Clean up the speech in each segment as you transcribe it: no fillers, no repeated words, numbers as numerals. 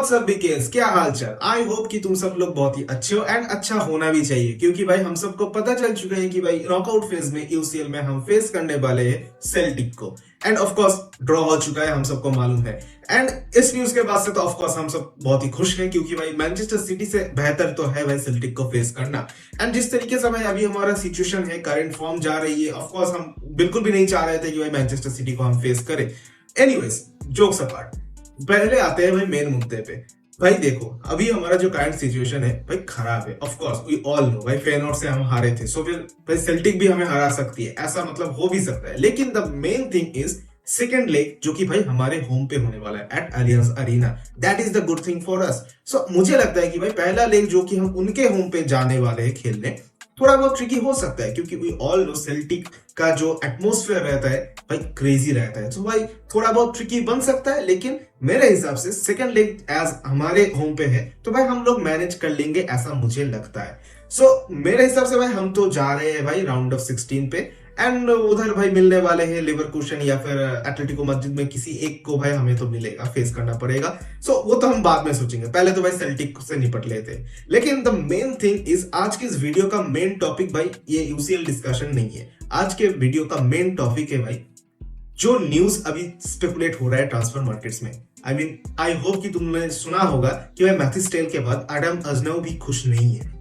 WhatsApp बीकेस, क्या हाल चाल। I hope कि तुम सब लोग बहुत ही अच्छे हो एंड अच्छा होना भी चाहिए, क्योंकि भाई हम सबको पता चल चुका है कि भाई नॉकआउट फेज में यूसीएल में हम फेस करने वाले हैं सेल्टिक को। एंड ऑफ कोर्स ड्रॉ हो चुका है, हम सबको मालूम है। एंड इस न्यूज के बाद से तो ऑफ कोर्स हम सब बहुत ही खुश हैं, क्योंकि भाई मैनचेस्टर सिटी से बेहतर तो है भाई सेल्टिक को फेस करना। एंड जिस तरीके से भाई अभी हमारा सिचुएशन है, करंट फॉर्म जा रही है, ऑफ कोर्स हम बिल्कुल भी नहीं चाह रहे थे कि भाई मैनचेस्टर सिटी को हम फेस करें। एनीवेज, जोक्स अपार्ट, पहले आते हैं भाई मेन मुद्दे पे। भाई देखो, अभी हमारा जो करंट सिचुएशन है भाई खराब है। Of course we all know भाई फेनोर्ड से हम हारे थे, सो फिर भाई सेल्टिक भी हमें हरा सकती है, ऐसा मतलब हो भी सकता है। लेकिन the main thing is second leg, जो कि भाई हमारे होम पे होने वाला है at Allianz Arena, that is the good thing for us. So मुझे लगता है कि भाई पहला लेग जो कि हम उनके होम पे जाने वाले हैं खेलने, थोड़ा बहुत ट्रिकी हो सकता है, क्योंकि वी ऑल नो सेल्टिक का जो एटमॉस्फेयर रहता है भाई क्रेजी रहता है। तो भाई थोड़ा बहुत ट्रिकी बन सकता है, लेकिन मेरे हिसाब से सेकंड लेग एज हमारे होम पे है तो भाई हम लोग मैनेज कर लेंगे, ऐसा मुझे लगता है। सो मेरे हिसाब से भाई हम तो जा रहे हैं भाई राउंड ऑफ 16 पे, एंड उधर भाई मिलने वाले हैं लिवरकूशन या फिर एटलेटिको मैड्रिड में किसी एक को भाई हमें तो मिलेगा, फेस करना पड़ेगा। सो वो तो हम बाद में सोचेंगे, पहले तो भाई सेल्टिक से निपट लेते हैं। लेकिन द मेन थिंग इज, आज की इस वीडियो का मेन टॉपिक भाई ये यूसीएल डिस्कशन नहीं है। आज के वीडियो का मेन टॉपिक है भाई जो न्यूज अभी स्पेकुलेट हो रहा है ट्रांसफर मार्केट्स में। आई होप कि तुमने सुना होगा कि भाई मैथ्यूस टेल के बाद एडम अजनव भी खुश नहीं है।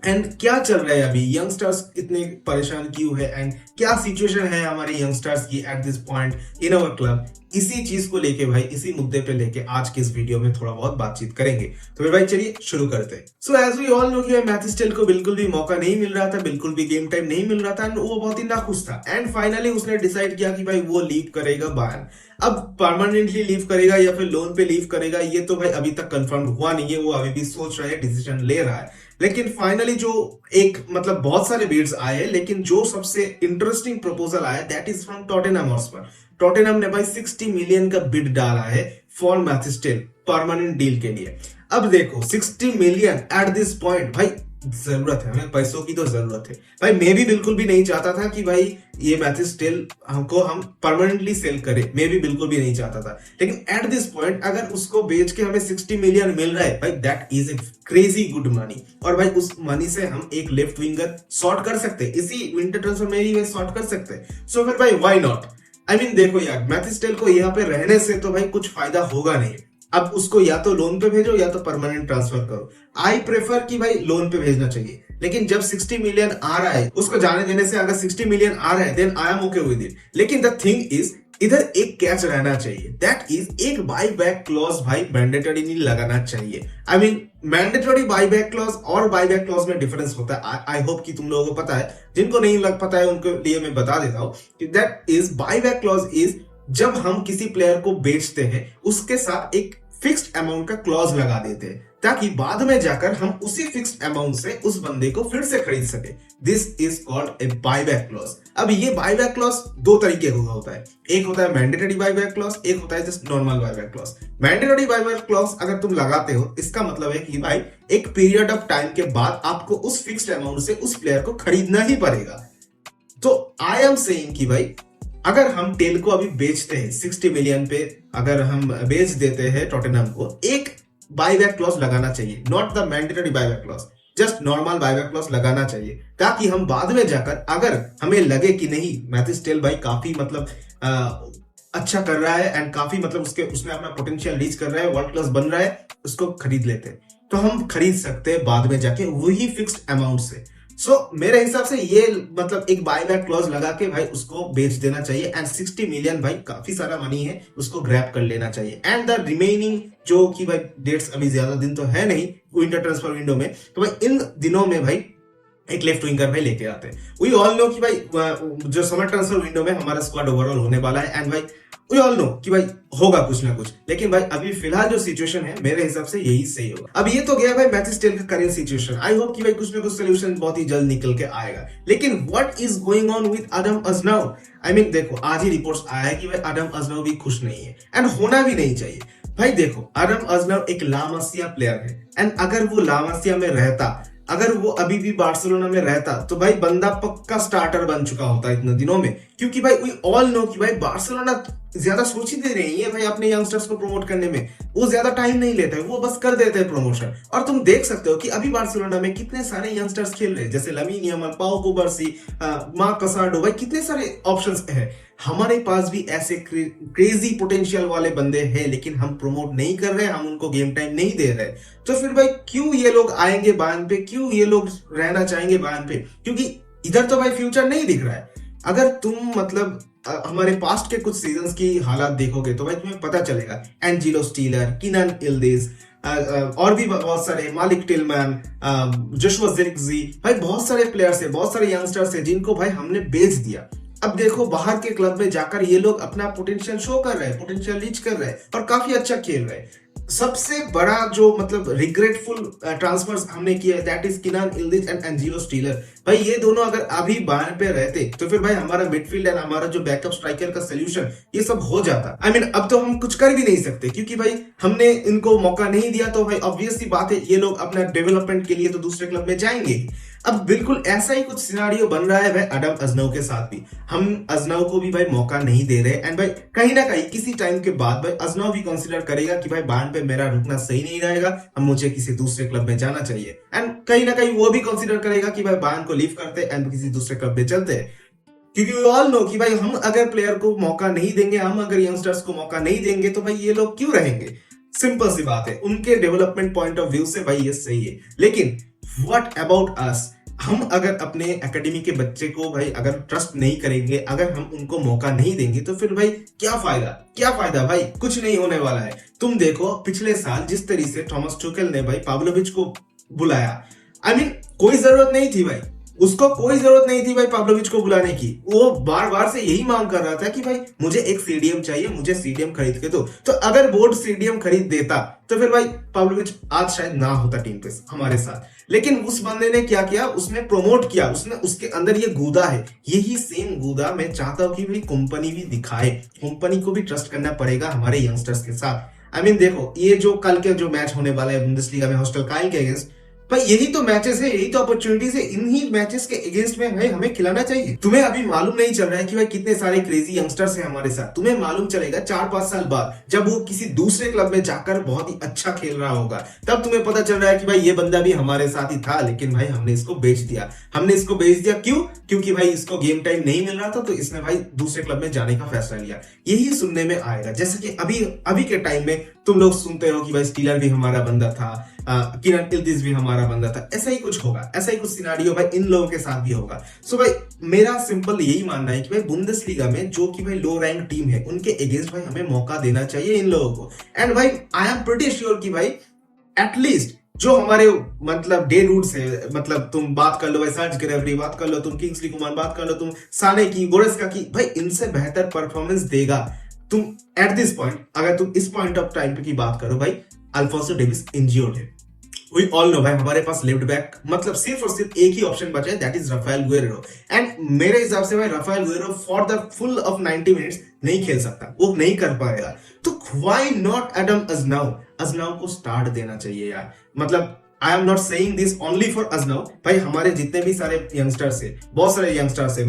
एंड क्या चल रहा है अभी, यंगस्टर्स इतने परेशान क्यों है, एंड क्या सिचुएशन है हमारे यंगस्टर्स की at this point in our club, इसी चीज को लेके भाई, इसी मुद्दे पे लेके आज के इस वीडियो में थोड़ा बहुत बातचीत करेंगे। तो फिर भाई चलिए शुरू करते हैं। So as we all know कि मैथ्यूस टेल को बिल्कुल भी मौका नहीं मिल रहा था, बिल्कुल भी गेम टाइम नहीं मिल रहा था, एंड वो बहुत ही नाखुश था। एंड फाइनली उसने डिसाइड किया कि भाई वो लीव करेगा बायर्न। अब परमानेंटली लीव करेगा या फिर लोन पे लीव करेगा, ये तो भाई अभी तक कंफर्म हुआ नहीं है, वो अभी भी सोच रहा है, डिसीजन ले रहा है। लेकिन फाइनली जो एक मतलब बहुत सारे बिड्स आए, लेकिन जो सबसे इंटरेस्टिंग प्रपोजल आया that is from Tottenham Hotspur. Tottenham ने भाई 60 मिलियन का बिड डाला है for Mathys Tel permanent deal के लिए। अब देखो 60 मिलियन एट दिस पॉइंट, भाई जरूरत है हमें, पैसों की तो जरूरत है भाई। मैं भी बिल्कुल भी नहीं चाहता था कि भाई ये मैथ्यूस टेल हमको हम परमानेंटली सेल करे, मैं भी बिल्कुल भी नहीं चाहता था। लेकिन एट दिस पॉइंट अगर उसको बेच के हमें 60 मिलियन मिल रहा है भाई, that is a crazy good money. और भाई उस मनी से हम एक लेफ्ट विंगर सॉर्ट कर सकते हैं, इसी विंटर ट्रांसफर में ही सॉर्ट कर सकते हैं। सो फिर भाई व्हाई नॉट। देखो यार, मैथ्यूस टेल को यहाँ पे रहने से तो भाई कुछ फायदा होगा नहीं। अब उसको या तो लोन पे भेजो या तो परमानेंट ट्रांसफर करो। आई प्रेफर कि भाई लोन पे भेजना चाहिए। लेकिन जब 60 मिलियन आ रहा है, उसको जाने देने से अगर 60 मिलियन आ रहा है then I am okay with it. लेकिन द थिंग इज, इधर एक कैच रहना चाहिए, दैट इज एक बाई बैक क्लॉज भाई मैंडेटरी नहीं लगाना चाहिए। मैंडेटरी बाई बैक क्लॉज और बाई बैक क्लॉज में डिफरेंस होता है। आई होप कि तुम लोगों को पता है, जिनको नहीं लग पता है उनके लिए मैं बता देता हूं कि that is by back clause is जब हम किसी प्लेयर को बेचते हैं उसके साथ एक फिक्स्ड अमाउंट का क्लॉज लगा देते हैं, ताकि बाद में जाकर हम उसी फिक्स्ड अमाउंट से उस बंदे को फिर से खरीद सके। This is called a buyback clause. अब ये बायबैक क्लॉज दो तरीके का होता है, एक होता है मैंडेटरी बायबैक क्लॉज, एक होता है just normal buyback clause. Mandatory buyback clause अगर तुम लगाते हो, इसका मतलब है कि भाई एक पीरियड ऑफ टाइम के बाद आपको उस फिक्स्ड अमाउंट से उस प्लेयर को खरीदना ही पड़ेगा। तो आई एम सेइंग कि भाई अगर हम टेल को अभी बेचते हैं 60 मिलियन पे, अगर हम बेच देते हैं टॉटेनहम को, एक बायबैक क्लॉज लगाना चाहिए, not the mandatory buyback clause, just normal buyback clause लगाना चाहिए, ताकि हम बाद में जाकर अगर हमें लगे कि नहीं मैथ्यूस टेल भाई काफी मतलब अच्छा कर रहा है एंड काफी मतलब उसने अपना पोटेंशियल रीच कर रहा है, वर्ल्ड क्लास बन रहा है, उसको खरीद लेते हैं, तो हम खरीद सकते हैं बाद में जाके वही फिक्स्ड अमाउंट से। सो मेरे हिसाब से ये मतलब एक बायबैक क्लॉज लगा के भाई उसको बेच देना चाहिए। एंड 60 मिलियन भाई काफी सारा मनी है, उसको ग्रैब कर लेना चाहिए। एंड द रिमेनिंग जो कि भाई डेट्स अभी ज्यादा दिन तो है नहीं विंटर ट्रांसफर विंडो में, तो भाई इन दिनों में भाई एक लेफ्ट विंगर भाई लेके आते हैं। वी ऑल नो कि भाई जो समर ट्रांसफर विंडो में हमारा स्क्वाड ओवरऑल होने वाला है, एंड भाई वी ऑल नो कि भाई होगा कुछ ना कुछ। लेकिन भाई अभी फिलहाल जो सिचुएशन है मेरे हिसाब से यही सही होगा। अब ये तो गया भाई मैथ्यूस टेल का करियर सिचुएशन। आई होप कि भाई कुछ ना कुछ सोल्यूशन बहुत ही जल्द निकल के आएगा। लेकिन what is going on with Adam Aznou? देखो आज ही रिपोर्ट्स आया है कि भाई एडम अजनव भी खुश नहीं है, एंड होना भी नहीं चाहिए। भाई देखो एडम अजनव एक ला मासिया प्लेयर है, एंड अगर वो ला मासिया में रहता अगर वो अभी भी बार्सिलोना में रहता तो भाई बंदा पक्का स्टार्टर बन चुका होता इतने दिनों में, क्योंकि भाई वी ऑल नो कि भाई बार्सिलोना ज्यादा सोचते नहीं है भाई अपने यंगस्टर्स को प्रमोट करने में, वो ज्यादा टाइम नहीं लेता है, वो बस कर देते हैं प्रमोशन। और तुम देख सकते हो कि अभी बार्सिलोना में कितने सारे यंगस्टर्स खेल रहे हैं, जैसे लमीन यमाल, पाउ कुबार्सी, मार्क कसाडो, भाई कितने सारे ऑप्शंस हैं। हमारे पास भी ऐसे क्रेजी पोटेंशियल वाले बंदे हैं, लेकिन हम प्रमोट नहीं कर रहे, हम उनको गेम टाइम नहीं दे रहे। तो फिर भाई क्यों ये लोग आएंगे बायर्न पे, क्यों ये लोग रहना चाहेंगे बायर्न पे? क्योंकि इधर तो भाई फ्यूचर नहीं दिख रहा है। अगर तुम मतलब हमारे पास्ट के कुछ सीजन्स की हालात देखोगे तो भाई तुम्हें पता चलेगा, एंजिलो स्टीलर, किनान इल्दिज, और भी बहुत सारे, मालिक टिलमैन, जोशुआ जिरक्जी, भाई बहुत सारे प्लेयर्स है, बहुत सारे यंगस्टर्स है जिनको भाई हमने बेच दिया। अब देखो बाहर के क्लब में जाकर ये लोग अपना पोटेंशियल शो कर रहे हैं, पोटेंशियल रीच कर रहे हैं और काफी अच्छा खेल रहे हैं। सबसे बड़ा जो मतलब रिग्रेटफुल ट्रांसफर्स हमने किया that is Kenan Yildiz and Angelo Stiller. भाई ये दोनों अगर अभी बायर्न पे रहते तो फिर भाई हमारा मिडफील्ड एंड हमारा जो बैकअप स्ट्राइकर का सोल्यूशन ये सब हो जाता। I mean, अब तो हम कुछ कर भी नहीं सकते क्योंकि भाई हमने इनको मौका नहीं दिया। तो भाई ऑब्वियस सी बात है ये लोग अपना डेवलपमेंट के लिए तो दूसरे क्लब में जाएंगे। अब बिल्कुल ऐसा ही कुछ सिनारियो बन रहा है भाई एडम अजनव के साथ भी। हम अजनव को भी भाई मौका नहीं दे रहे एंड भाई कहीं ना कहीं किसी टाइम के बाद भाई अजनव भी कंसीडर करेगा कि भाई बायर्न पे मेरा रुकना सही नहीं रहेगा, हम मुझे किसी दूसरे क्लब में जाना चाहिए। एंड कहीं ना कहीं वो भी कंसीडर करेगा कि भाई बायर्न को लीव करते एंड किसी दूसरे क्लब में चलते हैं। क्योंकि वी ऑल नो कि भाई हम अगर प्लेयर को मौका नहीं देंगे, हम अगर यंगस्टर्स को मौका नहीं देंगे तो भाई ये लोग क्यों रहेंगे? सिंपल सी बात है, उनके डेवलपमेंट पॉइंट ऑफ व्यू से भाई ये सही है। लेकिन व्हाट अबाउट अस? हम अगर अपने एकेडमी के बच्चे को भाई अगर ट्रस्ट नहीं करेंगे, अगर हम उनको मौका नहीं देंगे तो फिर भाई क्या फायदा? क्या फायदा भाई? कुछ नहीं होने वाला है। तुम देखो पिछले साल जिस तरीके से थॉमस टुचेल ने भाई पाव्लोविच को बुलाया, I mean, कोई जरूरत नहीं थी भाई, उसको कोई जरूरत नहीं थी भाई पाव्लोविच को बुलाने की। वो बार बार से यही मांग कर रहा था कि भाई मुझे एक सीडीएम चाहिए, मुझे सीडीएम खरीद के दो। तो अगर बोर्ड सीडीएम खरीद देता तो फिर भाई पाव्लोविच आज शायद ना होता टीम पे हमारे साथ। लेकिन उस बंदे ने क्या किया? उसने प्रमोट किया, उसने उसके अंदर ये गूदा है। यही सेम गूदा मैं चाहता हूं कि भाई कंपनी भी दिखाए। कंपनी को भी ट्रस्ट करना पड़ेगा हमारे यंगस्टर्स के साथ। I mean, देखो ये जो कल के जो मैच होने वाला है बुंदेसलीगा में होस्टेलकाइन के अगेंस्ट, भाई यही तो मैचेस है, यही तो अपॉर्चुनिटीज है। इन्हीं मैचेस के अगेंस्ट में भाई हमें खिलाना चाहिए। तुम्हें अभी मालूम नहीं चल रहा है कि भाई कितने सारे क्रेजी यंगस्टर्स हैं हमारे साथ। तुम्हें मालूम चलेगा 4-5 साल बाद जब वो किसी दूसरे क्लब में जाकर बहुत ही अच्छा खेल रहा होगा, तब तुम्हें पता चल रहा है कि भाई ये बंदा भी हमारे साथ ही था, लेकिन भाई हमने इसको बेच दिया। हमने इसको बेच दिया क्यों? क्योंकि भाई इसको गेम टाइम नहीं मिल रहा था, तो इसने भाई दूसरे क्लब में जाने का फैसला लिया। यही सुनने में आएगा। जैसे कि अभी के टाइम में तुम लोग सुनते हो कि भाई स्टीलर भी हमारा बंदा था, किनान इल्दिज भी हमारा बंदा था। ऐसा ही कुछ होगा, ऐसा ही कुछ सिनारियो भाई इन लोगों के साथ भी होगा। सो भाई मेरा सिंपल यही मानना है कि भाई बुंदेसलीगा में जो कि भाई लो रैंक टीम है उनके अगेंस्ट भाई हमें मौका देना चाहिए इन लोगों को। एंड भाई आई एम प्रीटी श्योर कि भाई एटलीस्ट जो हमारे मतलब डे रूट्स है, मतलब तुम बात कर लो भाई सर्ज ग्रेवरी, बात कर लो तुम किंग्सली कोमान, बात कर लो तुम साने की, गोरेस्का की, भाई इनसे बेहतर परफॉर्मेंस देगा तुम एट दिस पॉइंट। अगर तुम इस पॉइंट ऑफ टाइम की बात करो, भाई अल्फोंसो डेविस इंज्योर्ड है। वी ऑल नो भाई हमारे पास लेफ्ट बैक मतलब सिर्फ और सिर्फ एक ही ऑप्शन बचा है, that is Rafael Guerreiro. And मेरे हिसाब से भाई Rafael Guerreiro for the full of 90 minutes नहीं खेल सकता, वो नहीं कर पाएगा। तो why not Adam Aznou? Aznou को स्टार्ट देना चाहिए यार। मतलब I am not saying this only for Aznou, भाई हमारे जितने भी सारे यंगस्टर्स है, बहुत सारे यंगस्टर्स है,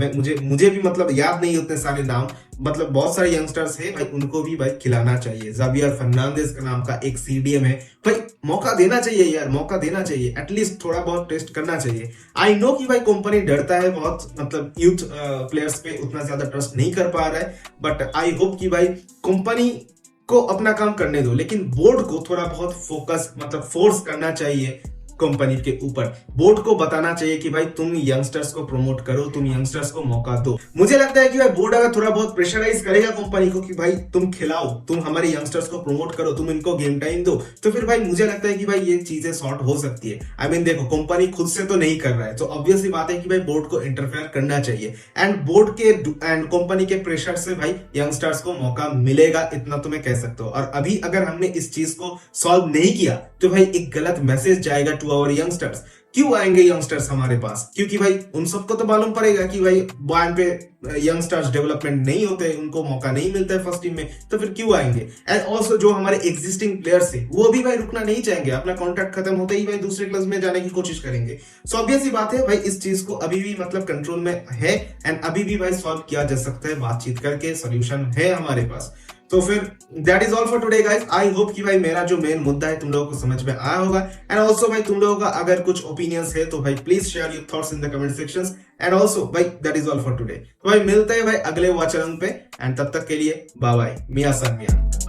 मुझे भी मतलब याद नहीं उतने सारे नाम, मतलब बहुत सारे यंगस्टर्स है भाई, उनको भी भाई खिलाना चाहिए। जावियर फर्नांडिस का नाम का एक सीडीएम है भाई, मौका देना चाहिए यार, मौका देना चाहिए, एटलीस्ट थोड़ा बहुत टेस्ट करना चाहिए। आई नो कि भाई कंपनी डरता है बहुत, मतलब यूथ प्लेयर्स पे उतना ज्यादा ट्रस्ट नहीं कर पा रहा है, बट आई होप कि भाई कंपनी को अपना काम करने दो, लेकिन बोर्ड को थोड़ा बहुत फोकस मतलब फोर्स करना चाहिए कंपनी के ऊपर। बोर्ड को बताना चाहिए कि भाई तुम यंगस्टर्स को प्रमोट करो, तुम यंगस्टर्स को मौका दो। मुझे लगता है कि भाई बोर्ड अगर थोड़ा बहुत प्रेशराइज करेगा कंपनी को कि भाई तुम खिलाओ, तुम हमारे यंगस्टर्स को प्रमोट करो, तुम इनको गेम टाइम दो, तो फिर भाई मुझे लगता है कि भाई ये चीजें सॉर्ट हो सकती है। आई मीन देखो कंपनी खुद से तो नहीं कर रहा है, तो ऑब्वियस सी बात है कि भाई बोर्ड को इंटरफेयर करना चाहिए। एंड बोर्ड के एंड कंपनी के प्रेशर से भाई यंगस्टर्स को मौका मिलेगा, इतना तो मैं कह सकता हूँ। और अभी अगर हमने इस चीज को सॉल्व नहीं किया तो भाई एक गलत मैसेज जाएगा टू आवर यंगस्टर्स। क्यों आएंगे यंगस्टर्स हमारे पास? क्योंकि भाई उन सबको तो मालूम पड़ेगा कि भाई वहां पे यंगस्टर्स डेवलपमेंट नहीं होते, उनको मौका नहीं मिलता है फर्स्ट टीम में, तो फिर क्यों आएंगे? एंड ऑल्सो जो हमारे एग्जिस्टिंग प्लेयर्स है वो भी भाई रुकना नहीं चाहेंगे, अपना कॉन्ट्रैक्ट खत्म होते ही भाई दूसरे क्लब में जाने की कोशिश करेंगे। सो ऑब्वियस सी बात है भाई, इस चीज को अभी भी मतलब कंट्रोल में है एंड अभी भी भाई सॉल्व किया जा सकता है, बातचीत करके सोल्यूशन है हमारे पास। तो फिर that is all for today guys. I hope कि भाई मेरा जो मेन मुद्दा है तुम लोगों को समझ में आया होगा। एंड ऑल्सो भाई तुम लोगों का अगर कुछ ओपिनियंस है तो भाई please share your thoughts in the comment sections. And also भाई that is all for today. तो भाई मिलते हैं भाई अगले वाचरंग पे, एंड तब तक के लिए बाय बाय, मियां सन मियां।